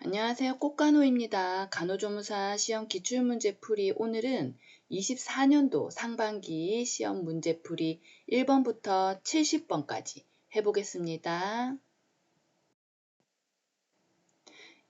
안녕하세요. 꽃간호입니다. 간호조무사 시험 기출문제풀이 오늘은 24년도 상반기 시험 문제풀이 1번부터 70번까지 해보겠습니다.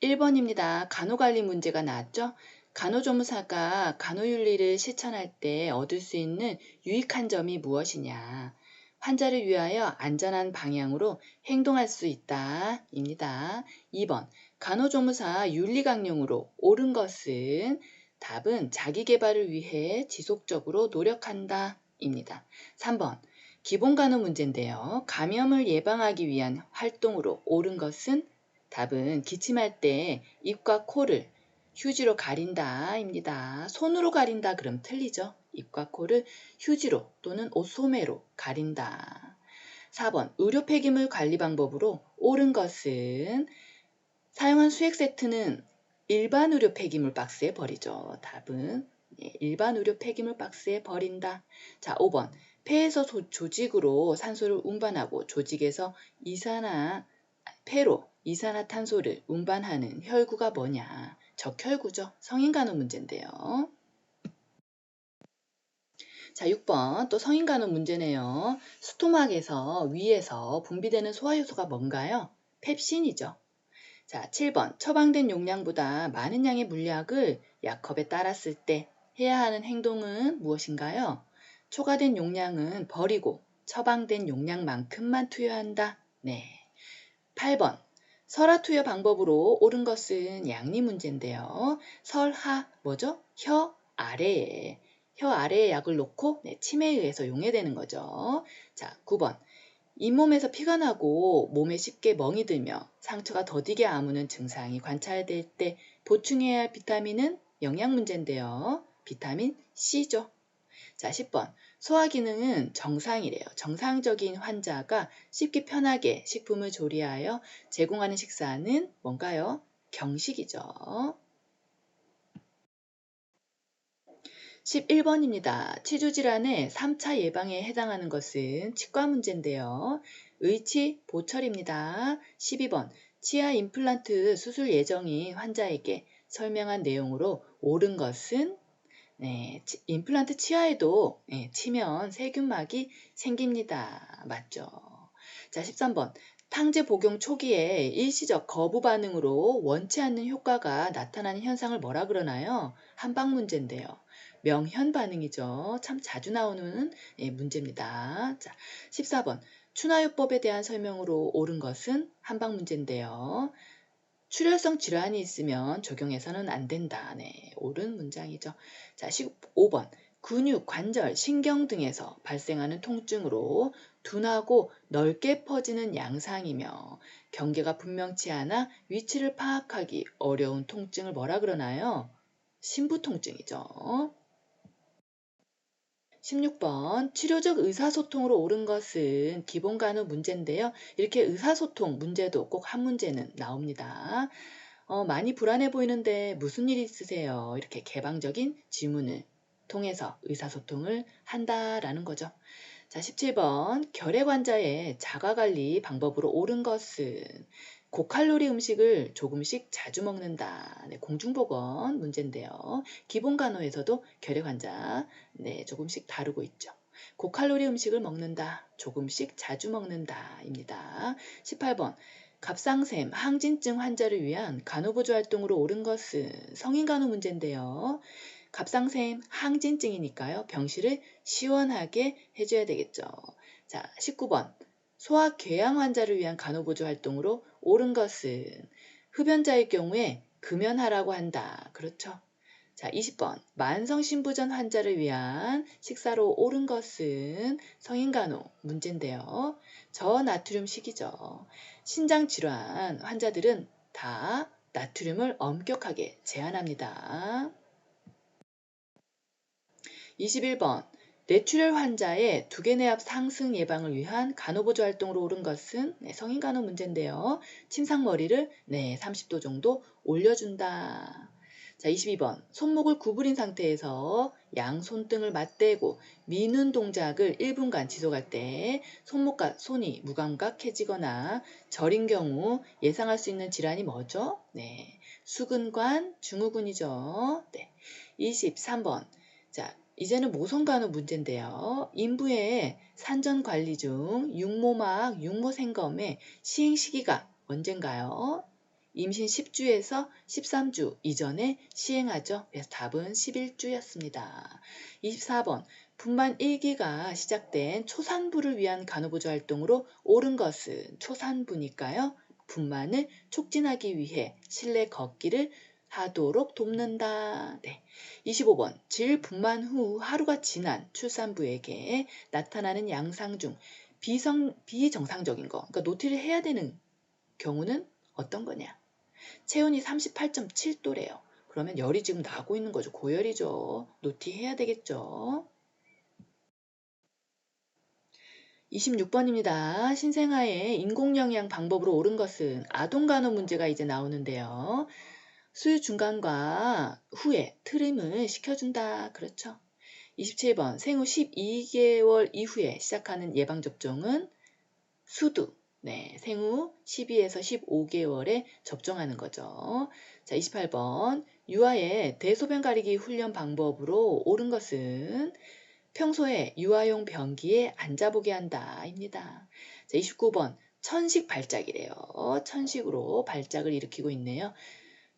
1번입니다. 간호관리 문제가 나왔죠? 간호조무사가 간호윤리를 실천할 때 얻을 수 있는 유익한 점이 무엇이냐? 환자를 위하여 안전한 방향으로 행동할 수 있다. 입니다. 2번. 간호조무사 윤리강령으로 옳은 것은 답은 자기계발을 위해 지속적으로 노력한다. 입니다. 3번. 기본간호 문제인데요. 감염을 예방하기 위한 활동으로 옳은 것은 답은 기침할 때 입과 코를 휴지로 가린다 입니다. 손으로 가린다 그럼 틀리죠. 입과 코를 휴지로 또는 옷소매로 가린다. 4번 의료 폐기물 관리 방법으로 옳은 것은 사용한 수액 세트는 일반 의료 폐기물 박스에 버리죠. 답은 일반 의료 폐기물 박스에 버린다. 자, 5번 폐에서 조직으로 산소를 운반하고 조직에서 폐로 이산화탄소를 운반하는 혈구가 뭐냐? 적혈구죠. 성인간호 문제인데요. 자, 6번 또 성인간호 문제네요. 수토막에서 위에서 분비되는 소화효소가 뭔가요? 펩신이죠. 자, 7번 처방된 용량보다 많은 양의 물약을 약컵에 따랐을 때 해야 하는 행동은 무엇인가요? 초과된 용량은 버리고 처방된 용량만큼만 투여한다. 네. 8번 설하 투여 방법으로 옳은 것은 양리 문제인데요. 설하 뭐죠? 혀 아래에 약을 놓고 침에 의해서 용해되는 거죠. 자, 9번 잇몸에서 피가 나고 몸에 쉽게 멍이 들며 상처가 더디게 아무는 증상이 관찰될 때 보충해야 할 비타민은 영양 문제인데요. 비타민 C죠. 자, 10번. 소화 기능은 정상이래요. 정상적인 환자가 쉽게 편하게 식품을 조리하여 제공하는 식사는 뭔가요? 경식이죠. 11번입니다. 치주질환의 3차 예방에 해당하는 것은 치과 문제인데요. 의치 보철입니다. 12번. 치아 임플란트 수술 예정인 환자에게 설명한 내용으로 옳은 것은 임플란트 치아에도 치면 세균막이 생깁니다. 맞죠? 자, 13번. 탕제 복용 초기에 일시적 거부 반응으로 원치 않는 효과가 나타나는 현상을 뭐라 그러나요? 한방 문제인데요. 명현 반응이죠. 참 자주 나오는 문제입니다. 자, 14번. 추나요법에 대한 설명으로 옳은 것은 한방 문제인데요. 출혈성 질환이 있으면 적용해서는 안 된다. 네, 옳은 문장이죠. 자, 15번. 근육, 관절, 신경 등에서 발생하는 통증으로 둔하고 넓게 퍼지는 양상이며 경계가 분명치 않아 위치를 파악하기 어려운 통증을 뭐라 그러나요? 심부통증이죠. 16번 치료적 의사소통으로 옳은 것은 기본간호 문제인데요. 이렇게 의사소통 문제도 꼭 한 문제는 나옵니다. 많이 불안해 보이는데 무슨 일 있으세요? 이렇게 개방적인 질문을 통해서 의사소통을 한다라는 거죠. 자, 17번 결핵 환자의 자가관리 방법으로 옳은 것은 고칼로리 음식을 조금씩 자주 먹는다. 네, 공중보건 문제인데요. 기본간호에서도 결핵 환자 조금씩 다루고 있죠. 고칼로리 음식을 먹는다. 조금씩 자주 먹는다입니다. 18번 갑상샘, 항진증 환자를 위한 간호보조 활동으로 옳은 것은 성인간호 문제인데요. 갑상샘, 항진증이니까요. 병실을 시원하게 해줘야 되겠죠. 자, 19번 소화궤양 환자를 위한 간호보조 활동으로 옳은 것은 흡연자의 경우에 금연하라고 한다. 그렇죠. 자, 20번. 만성신부전 환자를 위한 식사로 옳은 것은 성인간호 문제인데요. 저나트륨식이죠. 신장질환 환자들은 다 나트륨을 엄격하게 제한합니다. 21번. 뇌출혈 환자의 두개내압 상승 예방을 위한 간호보조 활동으로 옳은 것은 성인간호 문제인데요. 침상머리를 30도 정도 올려준다. 자, 22번. 손목을 구부린 상태에서 양 손등을 맞대고 미는 동작을 1분간 지속할 때 손목과 손이 무감각해지거나 저린 경우 예상할 수 있는 질환이 뭐죠? 네, 수근관, 증후군이죠. 네, 23번. 자, 이제는 모성간호 문제인데요. 인부의 산전 관리 중 육모막, 육모생검의 시행 시기가 언젠가요? 임신 10주에서 13주 이전에 시행하죠. 그래서 답은 11주였습니다. 24번. 분만 1기가 시작된 초산부를 위한 간호보조 활동으로 옳은 것은 초산부니까요. 분만을 촉진하기 위해 실내 걷기를 하도록 돕는다. 네. 25번. 질 분만 후 하루가 지난 출산부에게 나타나는 양상 중 비정상적인 거, 그러니까 노티를 해야 되는 경우는 어떤 거냐? 체온이 38.7도래요. 그러면 열이 지금 나고 있는 거죠. 고열이죠. 노티해야 되겠죠. 26번입니다. 신생아의 인공영양 방법으로 옳은 것은 아동간호 문제가 이제 나오는데요. 수유 중간과 후에 트림을 시켜준다. 그렇죠. 27번. 생후 12개월 이후에 시작하는 예방접종은 수두. 네, 생후 12에서 15개월에 접종하는 거죠. 자, 28번. 유아의 대소변 가리기 훈련 방법으로 옳은 것은 평소에 유아용 변기에 앉아보게 한다입니다. 자, 29번. 천식 발작이래요. 천식으로 발작을 일으키고 있네요.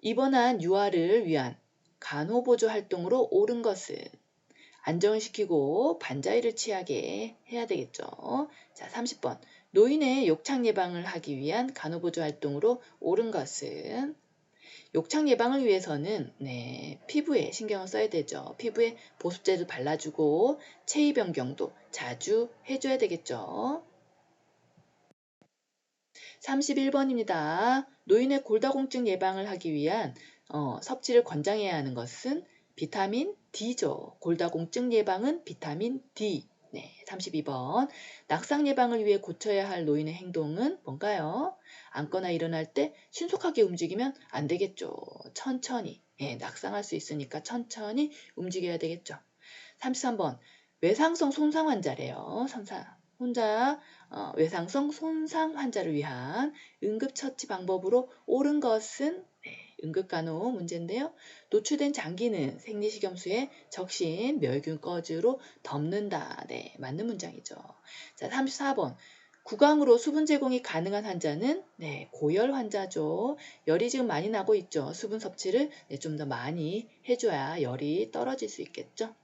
입원한 유아를 위한 간호보조 활동으로 옳은 것은 안정을 시키고 반자이를 취하게 해야 되겠죠. 자, 30번. 노인의 욕창 예방을 하기 위한 간호보조 활동으로 옳은 것은 욕창 예방을 위해서는 피부에 신경을 써야 되죠. 피부에 보습제를 발라주고 체위 변경도 자주 해줘야 되겠죠. 31번입니다. 노인의 골다공증 예방을 하기 위한 섭취를 권장해야 하는 것은 비타민 D죠. 골다공증 예방은 비타민 D. 네, 32번. 낙상 예방을 위해 고쳐야 할 노인의 행동은 뭔가요? 앉거나 일어날 때 신속하게 움직이면 안 되겠죠. 천천히. 낙상할 수 있으니까 천천히 움직여야 되겠죠. 33번. 외상성 손상 환자래요. 외상성 손상 환자를 위한 응급처치 방법으로 옳은 것은 응급간호 문제인데요. 노출된 장기는 생리식염수에 적신 멸균 꺼즈로 덮는다. 네, 맞는 문장이죠. 자, 34번. 구강으로 수분 제공이 가능한 환자는 고열 환자죠. 열이 지금 많이 나고 있죠. 수분 섭취를 좀 더 많이 해줘야 열이 떨어질 수 있겠죠.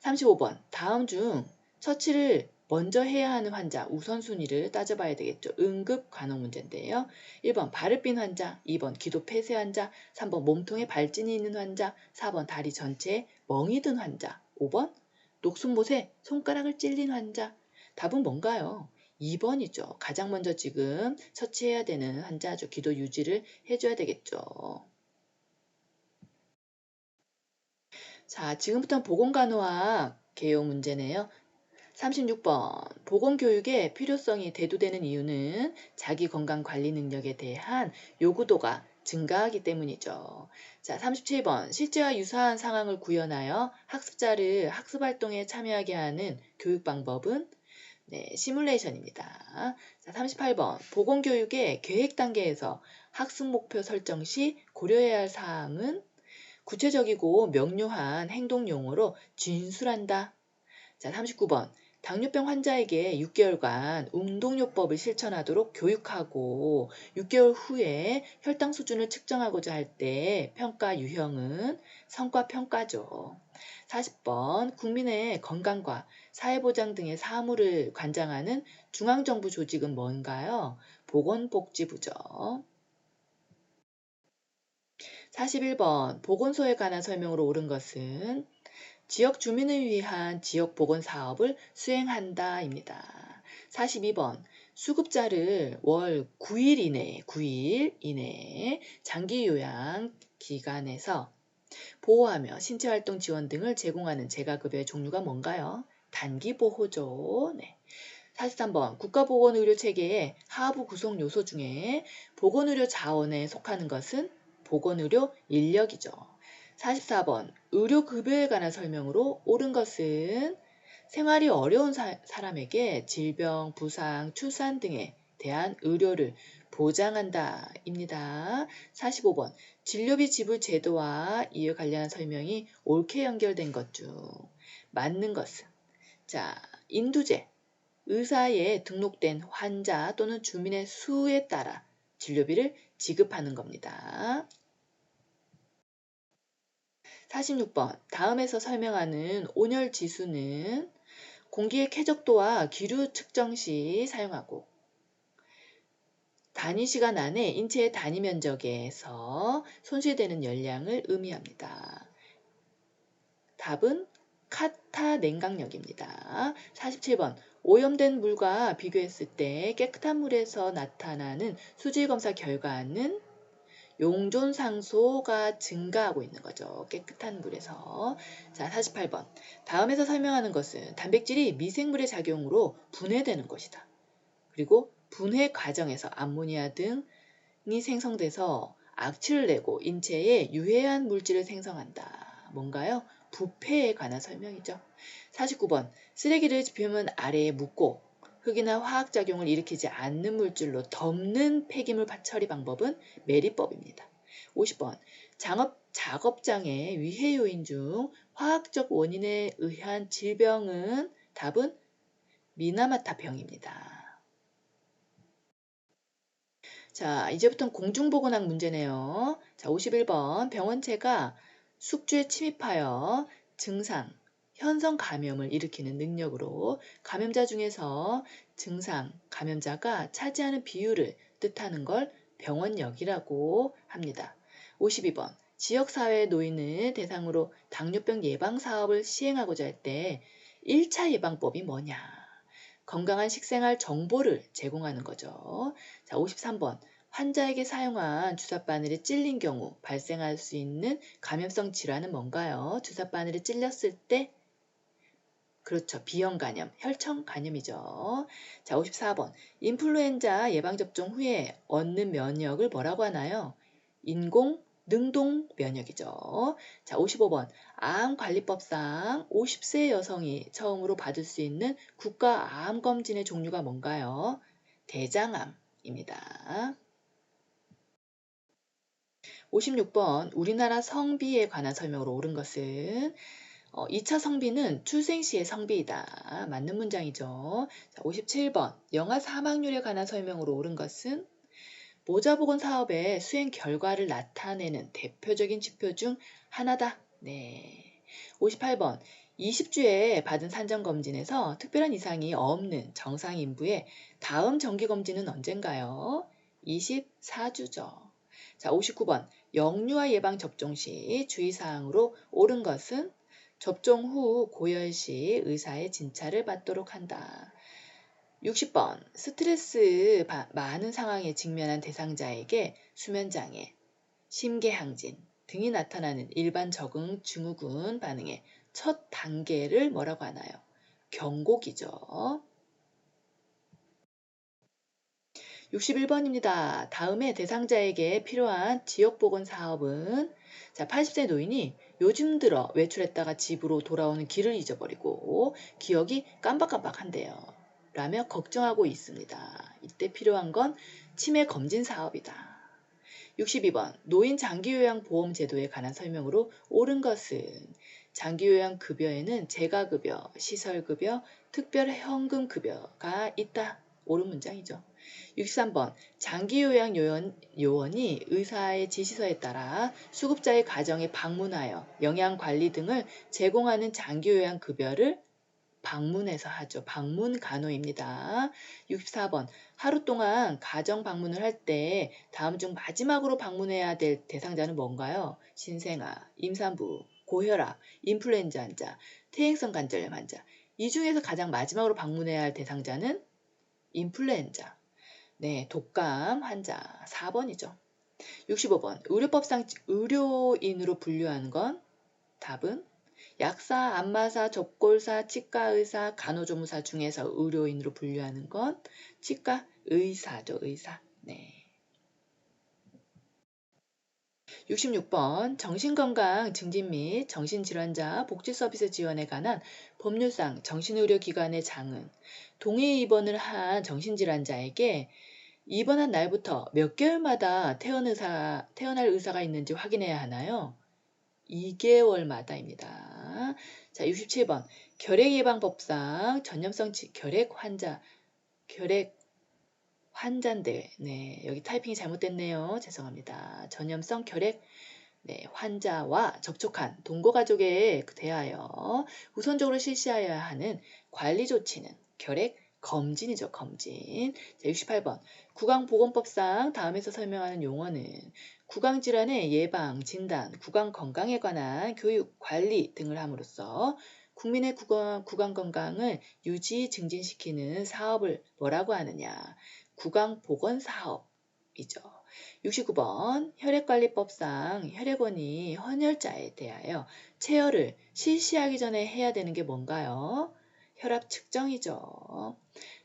35번. 다음 중 처치를 먼저 해야 하는 환자 우선순위를 따져봐야 되겠죠. 응급 간호 문제인데요. 1번 발을 삔 환자, 2번 기도 폐쇄 환자, 3번 몸통에 발진이 있는 환자, 4번 다리 전체에 멍이 든 환자, 5번 녹순못에 손가락을 찔린 환자. 답은 뭔가요? 2번이죠. 가장 먼저 지금 처치해야 되는 환자죠. 기도 유지를 해줘야 되겠죠. 자, 지금부터는 보건간호학 개요 문제네요. 36번. 보건교육의 필요성이 대두되는 이유는 자기 건강 관리 능력에 대한 요구도가 증가하기 때문이죠. 자, 37번. 실제와 유사한 상황을 구현하여 학습자를 학습활동에 참여하게 하는 교육 방법은 시뮬레이션입니다. 자, 38번. 보건교육의 계획 단계에서 학습 목표 설정 시 고려해야 할 사항은 구체적이고 명료한 행동 용어로 진술한다. 자, 39번. 당뇨병 환자에게 6개월간 운동요법을 실천하도록 교육하고 6개월 후에 혈당 수준을 측정하고자 할 때 평가 유형은 성과평가죠. 40번. 국민의 건강과 사회보장 등의 사무를 관장하는 중앙정부 조직은 뭔가요? 보건복지부죠. 41번. 보건소에 관한 설명으로 옳은 것은 지역 주민을 위한 지역 보건 사업을 수행한다입니다. 42번. 수급자를 월 9일 이내에 장기 요양 기관에서 보호하며 신체활동 지원 등을 제공하는 재가급여의 종류가 뭔가요? 단기보호죠. 43번. 국가보건의료체계의 하부 구성 요소 중에 보건의료 자원에 속하는 것은 보건의료 인력이죠. 44번 의료급여에 관한 설명으로 옳은 것은 생활이 어려운 사람에게 질병, 부상, 출산 등에 대한 의료를 보장한다 입니다. 45번 진료비 지불 제도와 이에 관련한 설명이 옳게 연결된 것 중 맞는 것은 자, 인두제 의사에 등록된 환자 또는 주민의 수에 따라 진료비를 지급하는 겁니다. 46번 다음에서 설명하는 온열 지수는 공기의 쾌적도와 기류 측정 시 사용하고 단위 시간 안에 인체의 단위 면적에서 손실되는 열량을 의미합니다. 답은 카타 냉각력입니다. 47번 오염된 물과 비교했을 때 깨끗한 물에서 나타나는 수질 검사 결과는 용존상소가 증가하고 있는 거죠. 깨끗한 물에서. 자, 48번. 다음에서 설명하는 것은 단백질이 미생물의 작용으로 분해되는 것이다. 그리고 분해 과정에서 암모니아 등이 생성돼서 악취를 내고 인체에 유해한 물질을 생성한다. 뭔가요? 부패에 관한 설명이죠. 49번. 쓰레기를 표면 아래에 묻고 흙이나 화학작용을 일으키지 않는 물질로 덮는 폐기물 처리 방법은 매립법입니다. 50번. 작업장의 위해 요인 중 화학적 원인에 의한 질병은 답은 미나마타병입니다. 자, 이제부터는 공중보건학 문제네요. 자, 51번. 병원체가 숙주에 침입하여 증상, 현성 감염을 일으키는 능력으로 감염자 중에서 증상, 감염자가 차지하는 비율을 뜻하는 걸 병원력이라고 합니다. 52번. 지역사회 노인을 대상으로 당뇨병 예방 사업을 시행하고자 할 때 1차 예방법이 뭐냐? 건강한 식생활 정보를 제공하는 거죠. 자, 53번. 환자에게 사용한 주사바늘이 찔린 경우 발생할 수 있는 감염성 질환은 뭔가요? 주사바늘이 찔렸을 때 그렇죠. 비형 감염, 혈청 감염이죠. 자, 54번. 인플루엔자 예방접종 후에 얻는 면역을 뭐라고 하나요? 인공 능동 면역이죠. 자, 55번. 암관리법상 50세 여성이 처음으로 받을 수 있는 국가 암검진의 종류가 뭔가요? 대장암입니다. 56번. 우리나라 성비에 관한 설명으로 옳은 것은 2차 성비는 출생 시의 성비이다. 맞는 문장이죠. 자, 57번. 영아 사망률에 관한 설명으로 옳은 것은 모자보건 사업의 수행 결과를 나타내는 대표적인 지표 중 하나다. 네. 58번. 20주에 받은 산정검진에서 특별한 이상이 없는 정상 인부의 다음 정기검진은 언젠가요? 24주죠. 자, 59번. 영유아 예방 접종 시 주의사항으로 옳은 것은 접종 후 고열 시 의사의 진찰을 받도록 한다. 60번. 스트레스 많은 상황에 직면한 대상자에게 수면장애, 심계항진 등이 나타나는 일반 적응 증후군 반응의 첫 단계를 뭐라고 하나요? 경고기죠. 61번입니다. 다음에 대상자에게 필요한 지역보건 사업은 자, 80세 노인이 요즘 들어 외출했다가 집으로 돌아오는 길을 잊어버리고 기억이 깜박깜박한데요. 라며 걱정하고 있습니다. 이때 필요한 건 치매 검진 사업이다. 62번. 노인 장기요양보험 제도에 관한 설명으로 옳은 것은 장기요양 급여에는 재가급여, 시설급여, 특별현금급여가 있다. 옳은 문장이죠. 63번. 장기요양 요원이 의사의 지시서에 따라 수급자의 가정에 방문하여 영양관리 등을 제공하는 장기요양 급여를 방문해서 하죠. 방문 간호입니다. 64번. 하루 동안 가정 방문을 할 때 다음 중 마지막으로 방문해야 될 대상자는 뭔가요? 신생아, 임산부, 고혈압, 인플루엔자 환자, 퇴행성 관절염 환자. 이 중에서 가장 마지막으로 방문해야 할 대상자는 인플루엔자. 네, 독감 환자 4번이죠. 65번. 의료법상 의료인으로 분류하는 건 답은 약사, 안마사, 접골사, 치과의사, 간호조무사 중에서 의료인으로 분류하는 건 치과의사죠. 의사. 네. 66번 정신건강 증진 및 정신질환자 복지서비스 지원에 관한 법률상 정신의료기관의 장은 동의 입원을 한 정신질환자에게 입원한 날부터 몇 개월마다 태어날 의사가 있는지 확인해야 하나요? 2개월마다입니다. 자, 67번 결핵예방법상 전염성 결핵 환자인데, 네, 여기 타이핑이 잘못됐네요. 죄송합니다. 전염성 결핵 환자와 접촉한 동거가족에 대하여 우선적으로 실시하여야 하는 관리 조치는 결핵 검진이죠. 검진. 자, 68번 구강보건법상 다음에서 설명하는 용어는 구강질환의 예방, 진단, 구강건강에 관한 교육, 관리 등을 함으로써 국민의 구강건강을 유지, 증진시키는 사업을 뭐라고 하느냐? 구강보건사업이죠. 69번 혈액관리법상 혈액원이 헌혈자에 대하여 체열을 실시하기 전에 해야 되는 게 뭔가요? 혈압 측정이죠.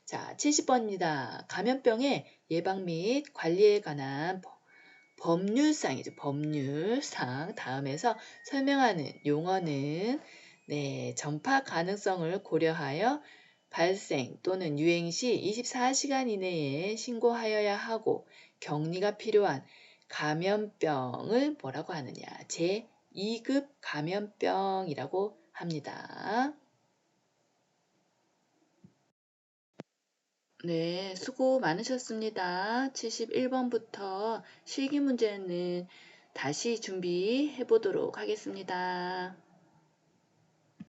자, 70번입니다. 감염병의 예방 및 관리에 관한 법률상이죠. 법률상 다음에서 설명하는 용어는 전파 가능성을 고려하여 발생 또는 유행 시 24시간 이내에 신고하여야 하고 격리가 필요한 감염병을 뭐라고 하느냐? 제2급 감염병이라고 합니다. 네, 수고 많으셨습니다. 71번부터 실기 문제는 다시 준비해 보도록 하겠습니다.